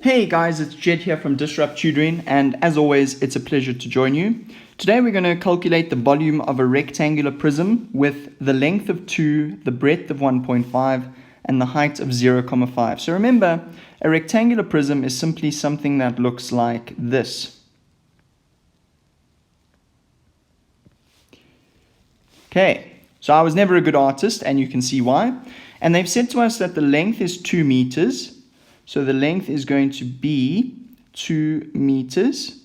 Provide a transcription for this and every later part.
Hey guys, it's Jedd here from Disrupt Tutoring, and as always, it's a pleasure to join you. Today we're going to calculate the volume of a rectangular prism with the length of 2, the breadth of 1.5, and the height of 0,5. So remember, a rectangular prism is simply something that looks like this. Okay, so I was never a good artist, and you can see why. And they've said to us that the length is 2 meters. So the length is going to be 2 meters.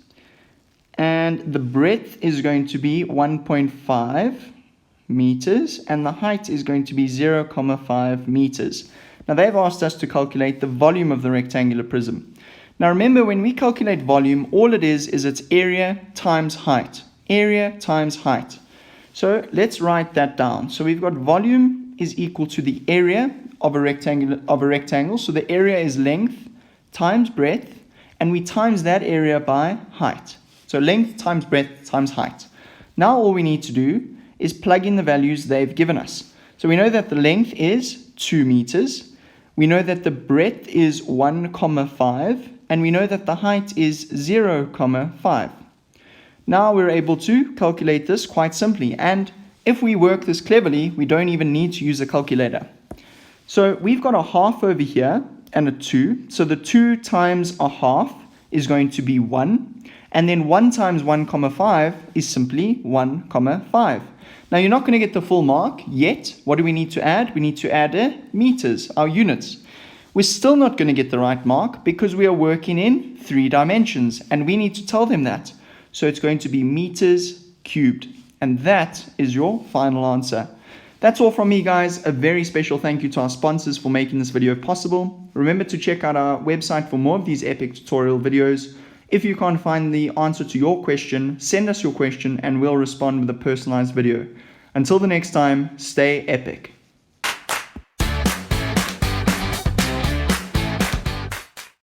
And the breadth is going to be 1.5 meters. And the height is going to be 0,5 meters. Now they've asked us to calculate the volume of the rectangular prism. Now remember, when we calculate volume, all it is its area times height. Area times height. So let's write that down. So we've got volume is equal to the area of a rectangle. So the area is length times breadth, and we times that area by height. So length times breadth times height. Now all we need to do is plug in the values they've given us. So we know that the length is 2 meters. We know that the breadth is 1,5, and we know that the height is 0,5. Now we're able to calculate this quite simply, and if we work this cleverly, we don't even need to use a calculator. So we've got a half over here and a 2. So the 2 times a half is going to be 1. And then 1 times 1,5 is simply 1,5. Now you're not going to get the full mark yet. What do we need to add? We need to add meters, our units. We're still not going to get the right mark because we are working in 3 dimensions. And we need to tell them that. So it's going to be meters cubed. And that is your final answer. That's all from me, guys. A very special thank you to our sponsors for making this video possible. Remember to check out our website for more of these epic tutorial videos. If you can't find the answer to your question, send us your question and we'll respond with a personalized video. Until the next time, stay epic.